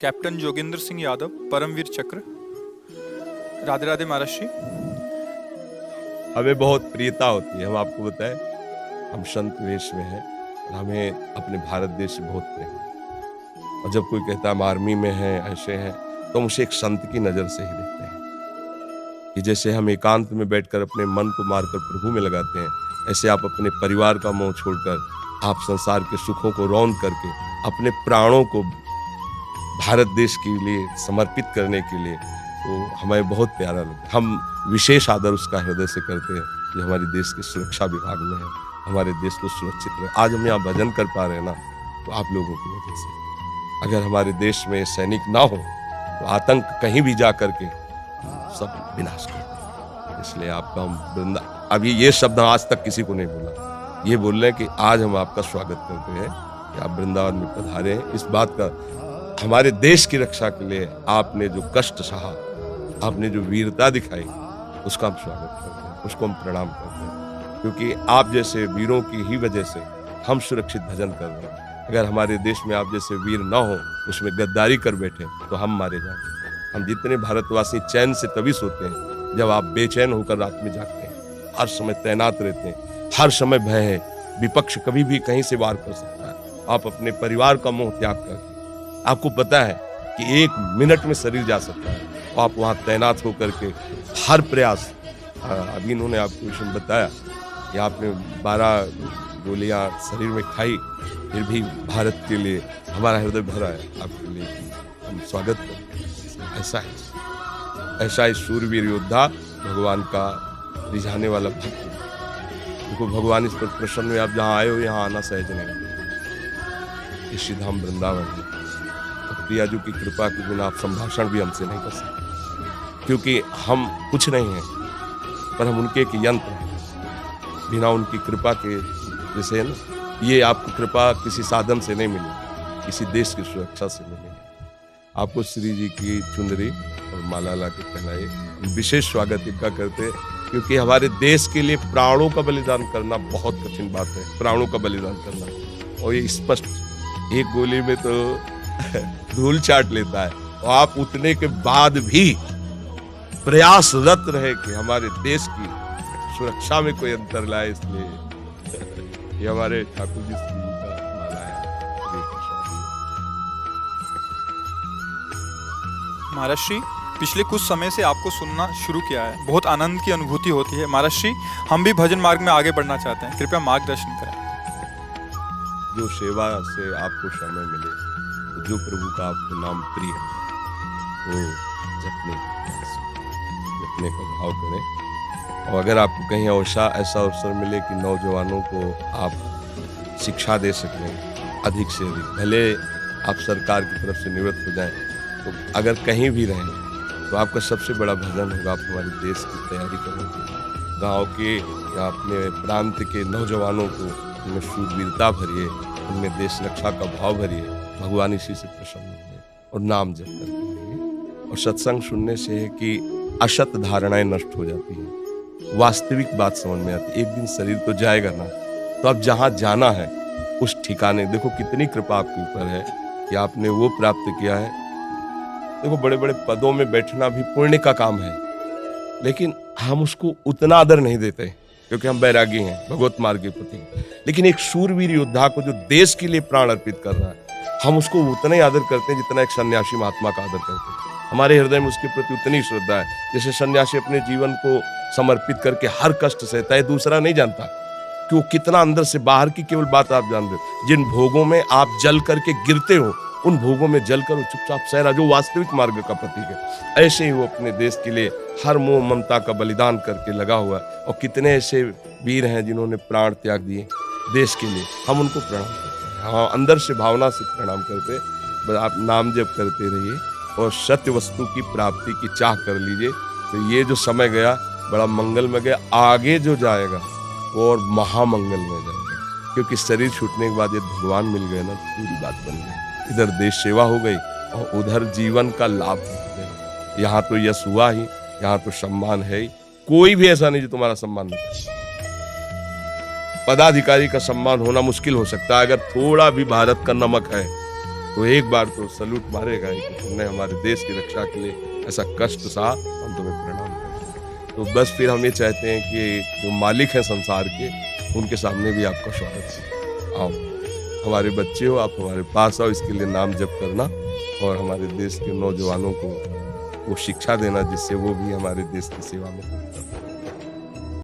Captain Joginder Singh Yadav, Paramvir चक्र। राधे राधे महाराज जी। हमें बहुत प्रियता होती है, हम आपको बताएं, हम संत वेश में हैं और हमें अपने भारत देश से बहुत प्रेम है। और जब कोई कहता है हम आर्मी में हैं, ऐसे हैं, तो हम उसे एक संत की नज़र से ही देखते हैं कि जैसे हम एकांत में बैठकर अपने मन को मारकर प्रभु में लगाते हैं, ऐसे आप अपने परिवार का मोह छोड़कर, आप संसार के सुखों को रौंद करके अपने प्राणों को भारत देश के लिए समर्पित करने के लिए, तो हमें बहुत प्यारा लगता है। हम विशेष आदर उसका हृदय से करते हैं जो हमारे देश के सुरक्षा विभाग में है, हमारे देश को सुरक्षित रहे। आज हम यहाँ भजन कर पा रहे हैं ना, तो आप लोगों की वजह से। अगर हमारे देश में सैनिक ना हो तो आतंक कहीं भी जा करके सब विनाश कर दें। इसलिए आपका हम वृंदा, अभी ये शब्द आज तक किसी को नहीं बोला, ये बोल रहे हैं कि आज हम आपका स्वागत करते हैं कि आप वृंदावन में पधारे हैं। इस बात का हमारे देश की रक्षा के लिए आपने जो कष्ट सहा, आपने जो वीरता दिखाई, उसका हम स्वागत करते हैं, उसको हम प्रणाम करते हैं, क्योंकि आप जैसे वीरों की ही वजह से हम सुरक्षित भजन कर रहे हैं। अगर हमारे देश में आप जैसे वीर ना हो, उसमें गद्दारी कर बैठे, तो हम मारे जाएंगे। हम जितने भारतवासी चैन से तभी सोते हैं जब आप बेचैन होकर रात में जागते हैं, हर समय तैनात रहते हैं, हर समय भय है, विपक्ष कभी भी कहीं से वार कर सकता है। आप अपने परिवार का मोह त्याग कर, आपको पता है कि 1 मिनट में शरीर जा सकता है, तो आप वहाँ तैनात होकर के हर प्रयास, अभी इन्होंने आपको विषय बताया कि आपने 12 गोलियां शरीर में खाई, फिर भी भारत के लिए हमारा हृदय भरा है आपके लिए, हम स्वागत करते हैं। ऐसा ही शूरवीर योद्धा, भगवान का रिझाने वाला भक्त। देखो भगवान इस पर प्रसन्न हुए, आप जहाँ आए हो यहाँ आना सहज नहीं। इसी धाम वृंदावन है, प्रियाजू की कृपा के बिना आप संभाषण भी हमसे नहीं कर सकते, क्योंकि हम कुछ नहीं हैं, पर हम उनके एक यंत्र हैं। बिना उनकी कृपा के, जैसे ना, ये आपको कृपा किसी साधन से नहीं मिली, किसी देश की सुरक्षा से मिलेगी। आपको श्री जी की चुनरी और माला ला के पहनाए, विशेष स्वागत इनका करते, क्योंकि हमारे देश के लिए प्राणों का बलिदान करना बहुत कठिन बात है, प्राणों का बलिदान करना। और ये स्पष्ट, एक गोली में तो धूल चाट लेता है, और आप उतने के बाद भी प्रयासरत रहे कि हमारे देश की सुरक्षा में कोई अंतर लाए। इसलिए ये हमारे ठाकुर जी श्री जी का माला है। महाराज जी, पिछले कुछ समय से आपको सुनना शुरू किया है, बहुत आनंद की अनुभूति होती है। महाराज जी, हम भी भजन मार्ग में आगे बढ़ना चाहते हैं, कृपया मार्गदर्शन करें। जो सेवा से आपको समय मिले, तो जो प्रभु का आपको नाम प्रिय है, वो जपने का भाव करें। और अगर आपको कहीं ऐसा अवसर मिले कि नौजवानों को आप शिक्षा दे सकें अधिक से अधिक, भले आप सरकार की तरफ से निवृत्त हो जाएं, तो अगर कहीं भी रहें, तो आपका सबसे बड़ा भजन होगा आप हमारे देश की तैयारी करोगे। गाँव के या अपने प्रांत के नौजवानों को उनमें शूरवीरता भरिए, उनमें देश रक्षा का भाव भरिए। भगवान इसी से प्रसन्न हुए, और नाम जप करते रहिए। और सत्संग सुनने से है कि असत धारणाएं नष्ट हो जाती हैं, वास्तविक बात समझ में आती है। एक दिन शरीर तो जाएगा ना, तो अब जहाँ जाना है उस ठिकाने, देखो कितनी कृपा आपके ऊपर है कि आपने वो प्राप्त किया है। देखो बड़े बड़े पदों में बैठना भी पुण्य का काम है, लेकिन हम उसको उतना आदर नहीं देते, क्योंकि हम बैरागी हैं भगवत मार्ग के प्रति। लेकिन एक शूरवीर योद्धा को जो देश के लिए प्राण अर्पित कर रहा है, हम उसको उतना ही आदर करते हैं जितना एक सन्यासी महात्मा का आदर करते हैं। हमारे हृदय में उसके प्रति उतनी श्रद्धा है, जैसे सन्यासी अपने जीवन को समर्पित करके हर कष्ट सहता है, दूसरा नहीं जानता कि वो कितना अंदर से, बाहर की केवल बात आप जानते हो। जिन भोगों में आप जल करके गिरते हो, उन भोगों में जल कर वो चुपचाप सह रहा, जो वास्तविक मार्ग का प्रतीक है। ऐसे ही वो अपने देश के लिए हर मोह ममता का बलिदान करके लगा हुआ है। और कितने ऐसे वीर हैं जिन्होंने प्राण त्याग दिए देश के लिए, हम उनको प्रणाम करते हैं। हाँ, अंदर से भावना से प्रणाम करते। बस आप नाम जप करते रहिए और सत्य वस्तु की प्राप्ति की चाह कर लीजिए, तो ये जो समय गया बड़ा मंगल में गया। आगे जो जाएगा वो और महामंगल में जाएगा, क्योंकि शरीर छूटने के बाद ये भगवान मिल गए ना, तो पूरी बात बन गई। इधर देश सेवा हो गई और उधर जीवन का लाभ हो गया। यहाँ तो यश हुआ ही, यहाँ तो सम्मान है ही, कोई भी ऐसा नहीं जो तुम्हारा सम्मान नहीं करे। पदाधिकारी का सम्मान होना मुश्किल हो सकता है, अगर थोड़ा भी भारत का नमक है तो एक बार तो सैल्यूट मारेगा ही कि तुमने हमारे देश की रक्षा के लिए ऐसा कष्ट सहा, हम तुम्हें प्रणाम करते हैं। तो बस फिर हम ये चाहते हैं कि जो मालिक हैं संसार के, उनके सामने भी आपका स्वागत है। आओ, हमारे बच्चे हो, आप हमारे पास आओ, इसके लिए नाम जप करना और हमारे देश के नौजवानों को वो शिक्षा देना जिससे वो भी हमारे देश की सेवा में हो।